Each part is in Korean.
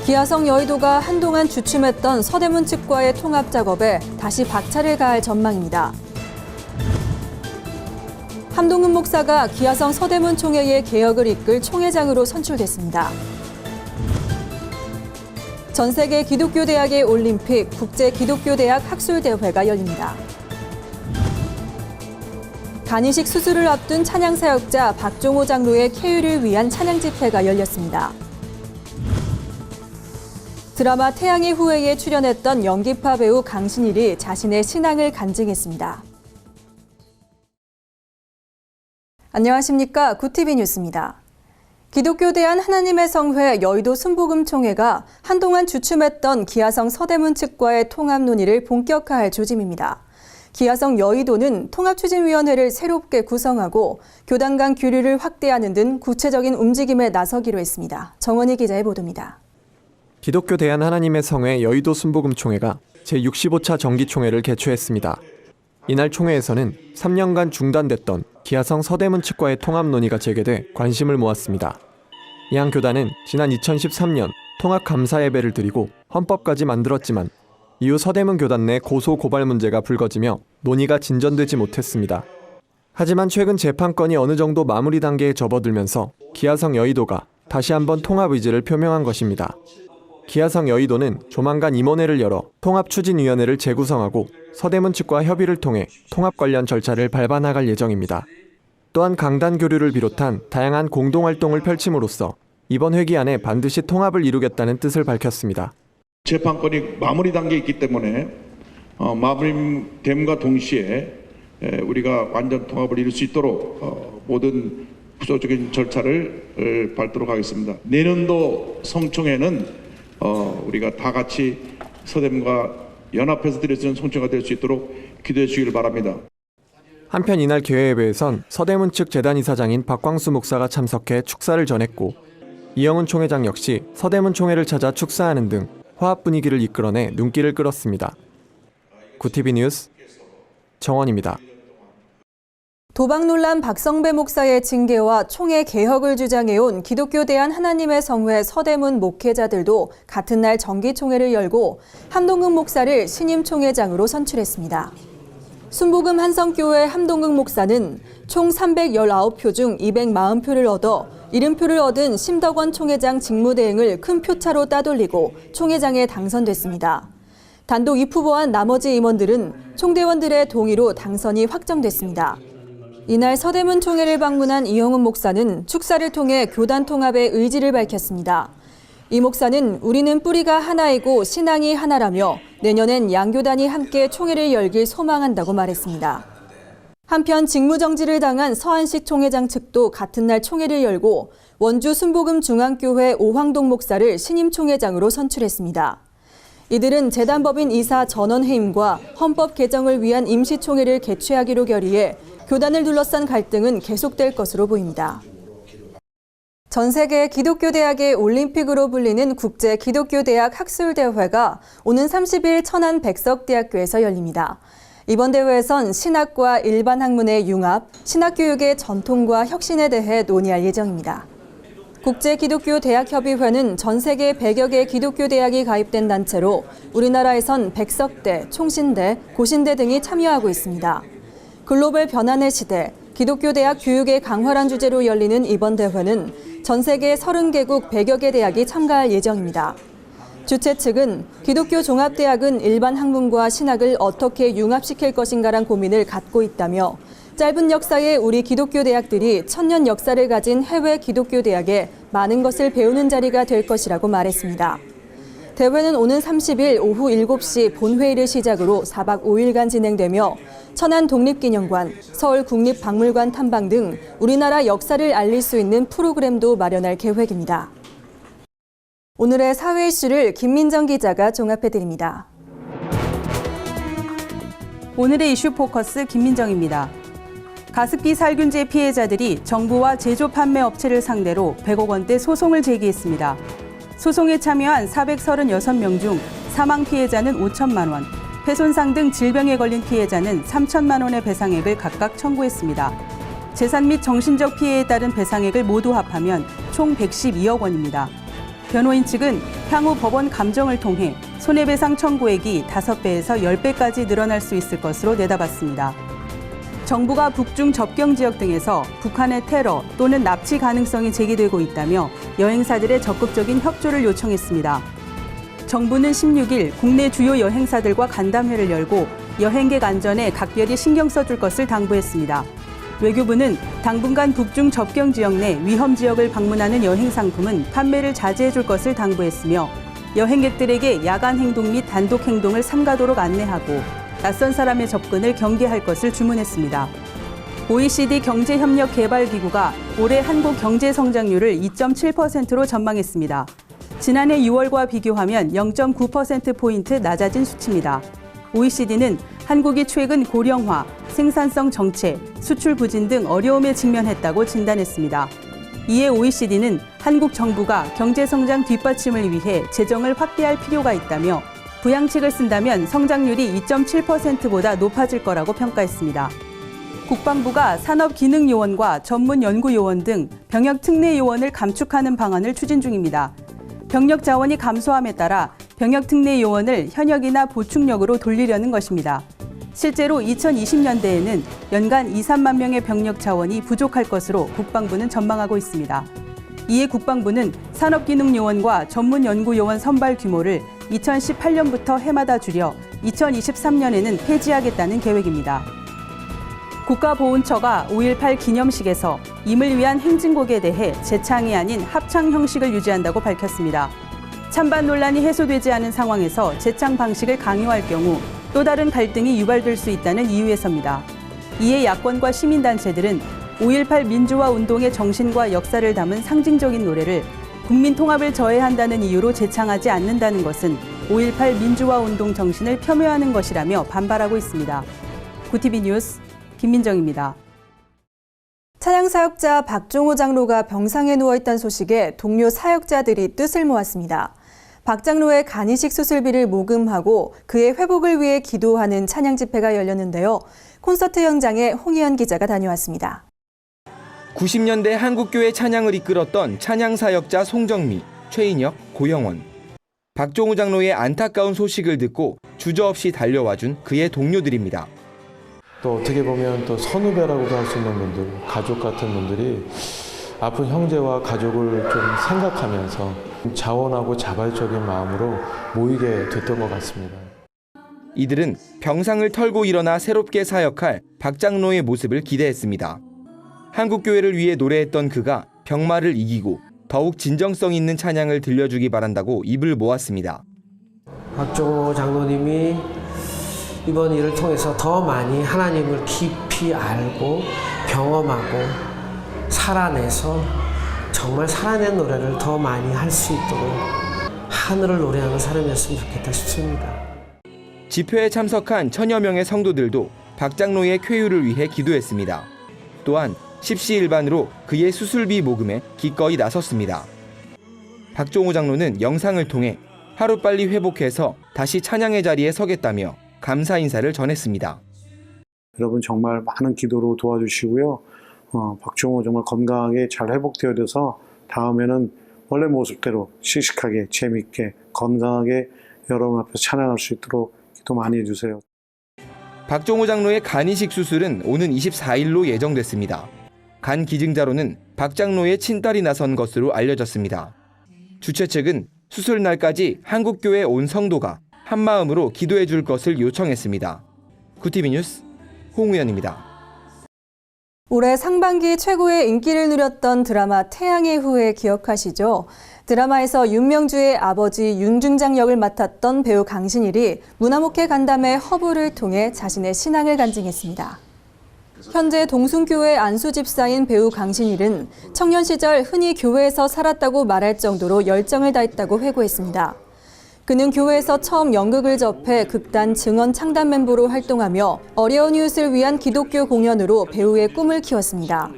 기아성 여의도가 한동안 주춤했던 서대문 측과의 통합 작업에 다시 박차를 가할 전망입니다. 함동근 목사가 기아성 서대문 총회의 개혁을 이끌 총회장으로 선출됐습니다. 전 세계 기독교 대학의 올림픽 국제기독교대학 학술대회가 열립니다. 간이식 수술을 앞둔 찬양사역자 박종호 장로의 쾌유를 위한 찬양 집회가 열렸습니다. 드라마 태양의 후예에 출연했던 연기파 배우 강신일이 자신의 신앙을 간증했습니다. 안녕하십니까. 구티비 뉴스입니다. 기독교 대한 하나님의 성회 여의도 순복음총회가 한동안 주춤했던 기아성 서대문 측과의 통합 논의를 본격화할 조짐입니다. 기아성 여의도는 통합추진위원회를 새롭게 구성하고 교단 간 교류를 확대하는 등 구체적인 움직임에 나서기로 했습니다. 정원희 기자의 보도입니다. 기독교 대한 하나님의 성회 여의도 순복음총회가 제65차 정기총회를 개최했습니다. 이날 총회에서는 3년간 중단됐던 기아성 서대문 측과의 통합 논의가 재개돼 관심을 모았습니다. 양 교단은 지난 2013년 통합 감사 예배를 드리고 헌법까지 만들었지만 이후 서대문 교단 내 고소 고발 문제가 불거지며 논의가 진전되지 못했습니다. 하지만 최근 재판건이 어느 정도 마무리 단계에 접어들면서 기아성 여의도가 다시 한번 통합 의지를 표명한 것입니다. 기아성 여의도는 조만간 임원회를 열어 통합추진위원회를 재구성하고 서대문 측과 협의를 통해 통합 관련 절차를 밟아나갈 예정입니다. 또한 강단 교류를 비롯한 다양한 공동활동을 펼침으로써 이번 회기 안에 반드시 통합을 이루겠다는 뜻을 밝혔습니다. 재판건이 마무리 단계에 있기 때문에 마무리됨과 동시에 우리가 완전 통합을 이룰 수 있도록 모든 구조적인 절차를 밟도록 하겠습니다. 내년도 성총회는 우리가 다 같이 서대문과 연합해서 드릴 수 있는 성총회가 될 수 있도록 기도해 주시길 바랍니다. 한편 이날 개회예배에선 서대문 측 재단 이사장인 박광수 목사가 참석해 축사를 전했고 이영훈 총회장 역시 서대문 총회를 찾아 축사하는 등 화합 분위기를 이끌어내 눈길을 끌었습니다. 구티비 뉴스 정원입니다. 도박 논란 박성배 목사의 징계와 총회 개혁을 주장해온 기독교 대한 하나님의 성회 서대문 목회자들도 같은 날 정기총회를 열고 함동근 목사를 신임 총회장으로 선출했습니다. 순복음 한성교회 함동근 목사는 총 319표 중 240표를 얻어 70표를 얻은 심덕원 총회장 직무대행을 큰 표차로 따돌리고 총회장에 당선됐습니다. 단독 입후보한 나머지 임원들은 총대원들의 동의로 당선이 확정됐습니다. 이날 서대문 총회를 방문한 이영훈 목사는 축사를 통해 교단 통합의 의지를 밝혔습니다. 이 목사는 우리는 뿌리가 하나이고 신앙이 하나라며 내년엔 양교단이 함께 총회를 열길 소망한다고 말했습니다. 한편 직무정지를 당한 서한식 총회장 측도 같은 날 총회를 열고 원주 순복음 중앙교회 오황동 목사를 신임 총회장으로 선출했습니다. 이들은 재단법인 이사 전원해임과 헌법 개정을 위한 임시총회를 개최하기로 결의해 교단을 둘러싼 갈등은 계속될 것으로 보입니다. 전 세계 기독교 대학의 올림픽으로 불리는 국제기독교대학 학술대회가 오는 30일 천안 백석대학교에서 열립니다. 이번 대회에선 신학과 일반 학문의 융합, 신학교육의 전통과 혁신에 대해 논의할 예정입니다. 국제기독교대학협의회는 전 세계 100여 개 기독교 대학이 가입된 단체로 우리나라에선 백석대, 총신대, 고신대 등이 참여하고 있습니다. 글로벌 변환의 시대, 기독교 대학 교육의 강화란 주제로 열리는 이번 대회는 전 세계 30개국 100여 개 대학이 참가할 예정입니다. 주최 측은 기독교 종합대학은 일반 학문과 신학을 어떻게 융합시킬 것인가란 고민을 갖고 있다며 짧은 역사의 우리 기독교 대학들이 천년 역사를 가진 해외 기독교 대학에 많은 것을 배우는 자리가 될 것이라고 말했습니다. 대회는 오는 30일 오후 7시 본회의를 시작으로 4박 5일간 진행되며 천안 독립기념관, 서울 국립박물관 탐방 등 우리나라 역사를 알릴 수 있는 프로그램도 마련할 계획입니다. 오늘의 사회 이슈를 김민정 기자가 종합해드립니다. 오늘의 이슈 포커스 김민정입니다. 가습기 살균제 피해자들이 정부와 제조 판매 업체를 상대로 100억 원대 소송을 제기했습니다. 소송에 참여한 436명 중 사망 피해자는 5천만 원, 폐손상 등 질병에 걸린 피해자는 3천만 원의 배상액을 각각 청구했습니다. 재산 및 정신적 피해에 따른 배상액을 모두 합하면 총 112억 원입니다. 변호인 측은 향후 법원 감정을 통해 손해배상 청구액이 5배에서 10배까지 늘어날 수 있을 것으로 내다봤습니다. 정부가 북중 접경 지역 등에서 북한의 테러 또는 납치 가능성이 제기되고 있다며 여행사들의 적극적인 협조를 요청했습니다. 정부는 16일 국내 주요 여행사들과 간담회를 열고 여행객 안전에 각별히 신경 써줄 것을 당부했습니다. 외교부는 당분간 북중 접경 지역 내 위험 지역을 방문하는 여행 상품은 판매를 자제해줄 것을 당부했으며 여행객들에게 야간 행동 및 단독 행동을 삼가도록 안내하고 낯선 사람의 접근을 경계할 것을 주문했습니다. OECD 경제협력개발기구가 올해 한국 경제 성장률을 2.7%로 전망했습니다. 지난해 6월과 비교하면 0.9%포인트 낮아진 수치입니다. OECD는 한국이 최근 고령화, 생산성 정체, 수출 부진 등 어려움에 직면했다고 진단했습니다. 이에 OECD는 한국 정부가 경제 성장 뒷받침을 위해 재정을 확대할 필요가 있다며 부양책을 쓴다면 성장률이 2.7%보다 높아질 거라고 평가했습니다. 국방부가 산업기능요원과 전문연구요원 등 병역특례요원을 감축하는 방안을 추진 중입니다. 병력 자원이 감소함에 따라 병역특례요원을 현역이나 보충력으로 돌리려는 것입니다. 실제로 2020년대에는 연간 2, 3만 명의 병력 자원이 부족할 것으로 국방부는 전망하고 있습니다. 이에 국방부는 산업기능요원과 전문연구요원 선발 규모를 2018년부터 해마다 줄여 2023년에는 폐지하겠다는 계획입니다. 국가보훈처가 5.18 기념식에서 임을 위한 행진곡에 대해 재창이 아닌 합창 형식을 유지한다고 밝혔습니다. 찬반 논란이 해소되지 않은 상황에서 재창 방식을 강요할 경우 또 다른 갈등이 유발될 수 있다는 이유에서입니다. 이에 야권과 시민단체들은 5.18 민주화 운동의 정신과 역사를 담은 상징적인 노래를 국민 통합을 저해한다는 이유로 재창하지 않는다는 것은 5.18 민주화 운동 정신을 폄훼하는 것이라며 반발하고 있습니다. 구티비 뉴스 김민정입니다. 찬양 사역자 박종호 장로가 병상에 누워있다는 소식에 동료 사역자들이 뜻을 모았습니다. 박 장로의 간이식 수술비를 모금하고 그의 회복을 위해 기도하는 찬양 집회가 열렸는데요. 콘서트 현장에 홍희연 기자가 다녀왔습니다. 90년대 한국교회 찬양을 이끌었던 찬양 사역자 송정미, 최인혁, 고영원. 박종호 장로의 안타까운 소식을 듣고 주저없이 달려와준 그의 동료들입니다. 또 어떻게 보면 또 선후배라고 할 수 있는 분들, 가족 같은 분들이 아픈 형제와 가족을 좀 생각하면서 자원하고 자발적인 마음으로 모이게 됐던 것 같습니다. 이들은 병상을 털고 일어나 새롭게 사역할 박 장로의 모습을 기대했습니다. 한국교회를 위해 노래했던 그가 병마를 이기고 더욱 진정성 있는 찬양을 들려주기 바란다고 입을 모았습니다. 박종호 장로님이 이번 일을 통해서 더 많이 하나님을 깊이 알고 경험하고 살아내서 정말 살아낸 노래를 더 많이 할 수 있도록 하늘을 노래하는 사람이었으면 좋겠다 싶습니다. 집회에 참석한 천여 명의 성도들도 박 장로의 쾌유를 위해 기도했습니다. 또한 십시일반으로 그의 수술비 모금에 기꺼이 나섰습니다. 박종호 장로는 영상을 통해 하루빨리 회복해서 다시 찬양의 자리에 서겠다며 감사 인사를 전했습니다. 여러분 정말 많은 기도로 도와주시고요. 박종호 정말 건강하게 잘 회복되어져서 다음에는 원래 모습대로 씩씩하게 재미있게 건강하게 여러분 앞에서 찬양할 수 있도록 기도 많이 해주세요. 박종호 장로의 간이식 수술은 오는 24일로 예정됐습니다. 간 기증자로는 박 장로의 친딸이 나선 것으로 알려졌습니다. 주최 측은 수술 날까지 한국교회 온 성도가 한마음으로 기도해 줄 것을 요청했습니다. 구티비 뉴스 홍우연입니다. 올해 상반기 최고의 인기를 누렸던 드라마 태양의 후예 기억하시죠? 드라마에서 윤명주의 아버지 윤중장 역을 맡았던 배우 강신일이 문화목회 간담회 허브를 통해 자신의 신앙을 간증했습니다. 현재 동순교회 안수집사인 배우 강신일은 청년 시절 흔히 교회에서 살았다고 말할 정도로 열정을 다했다고 회고했습니다. 그는 교회에서 처음 연극을 접해 극단 증언 창단 멤버로 활동하며 어려운 이웃을 위한 기독교 공연으로 배우의 꿈을 키웠습니다.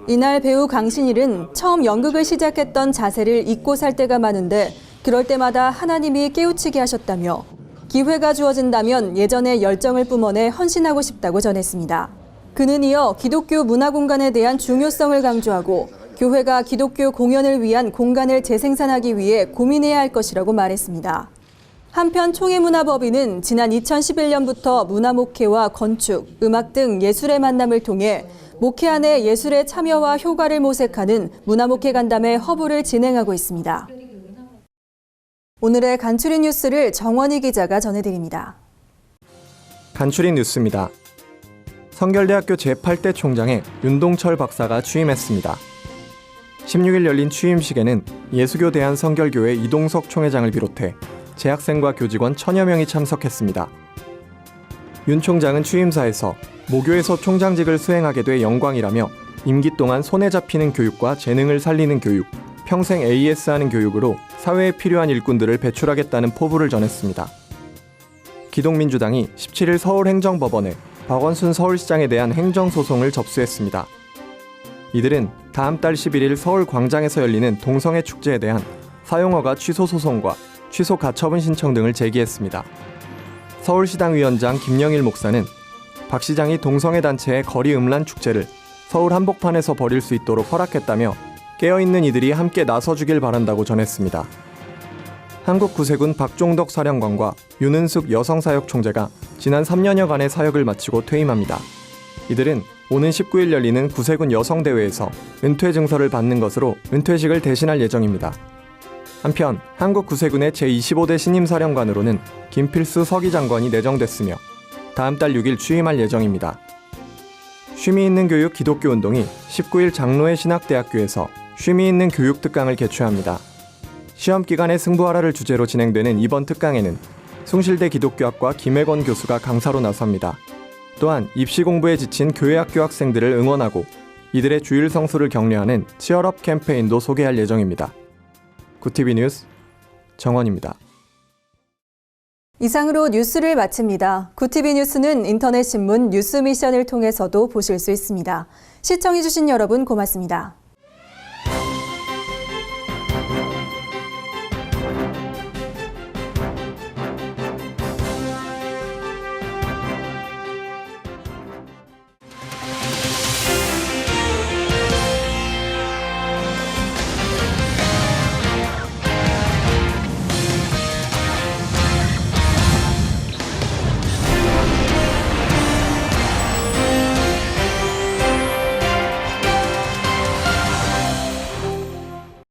이날 배우 강신일은 처음 연극을 시작했던 자세를 잊고 살 때가 많은데 그럴 때마다 하나님이 깨우치게 하셨다며 기회가 주어진다면 예전의 열정을 뿜어내 헌신하고 싶다고 전했습니다. 그는 이어 기독교 문화 공간에 대한 중요성을 강조하고 교회가 기독교 공연을 위한 공간을 재생산하기 위해 고민해야 할 것이라고 말했습니다. 한편 총회문화법인은 지난 2011년부터 문화목회와 건축, 음악 등 예술의 만남을 통해 목회 안에 예술의 참여와 효과를 모색하는 문화목회 간담회 허브를 진행하고 있습니다. 오늘의 간추린 뉴스를 정원희 기자가 전해드립니다. 간추린 뉴스입니다. 성결대학교 제8대 총장에 윤동철 박사가 취임했습니다. 16일 열린 취임식에는 예수교 대한성결교회 이동석 총회장을 비롯해 재학생과 교직원 1000여 명이 참석했습니다. 윤 총장은 취임사에서 모교에서 총장직을 수행하게 돼 영광이라며 임기 동안 손에 잡히는 교육과 재능을 살리는 교육, 평생 AS하는 교육으로 사회에 필요한 일꾼들을 배출하겠다는 포부를 전했습니다. 기동민주당이 17일 서울행정법원에 박원순 서울시장에 대한 행정소송을 접수했습니다. 이들은 다음 달 11일 서울광장에서 열리는 동성애 축제에 대한 사용허가 취소 소송과 취소 가처분 신청 등을 제기했습니다. 서울시당 위원장 김영일 목사는 박 시장이 동성애 단체의 거리 음란 축제를 서울 한복판에서 벌일 수 있도록 허락했다며 깨어있는 이들이 함께 나서주길 바란다고 전했습니다. 한국구세군 박종덕 사령관과 윤은숙 여성사역총재가 지난 3년여간의 사역을 마치고 퇴임합니다. 이들은 오는 19일 열리는 구세군 여성대회에서 은퇴 증서를 받는 것으로 은퇴식을 대신할 예정입니다. 한편 한국구세군의 제25대 신임사령관으로는 김필수 서기장관이 내정됐으며 다음 달 6일 취임할 예정입니다. 쉼이 있는 교육 기독교운동이 19일 장로회 신학대학교에서 쉼이 있는 교육 특강을 개최합니다. 시험 기간에 승부하라를 주제로 진행되는 이번 특강에는 숭실대 기독교학과 김혜건 교수가 강사로 나섭니다. 또한 입시 공부에 지친 교회학교 학생들을 응원하고 이들의 주일 성수를 격려하는 치얼업 캠페인도 소개할 예정입니다. 구티비 뉴스 정원입니다. 이상으로 뉴스를 마칩니다. 구티비 뉴스는 인터넷 신문 뉴스 미션을 통해서도 보실 수 있습니다. 시청해주신 여러분 고맙습니다.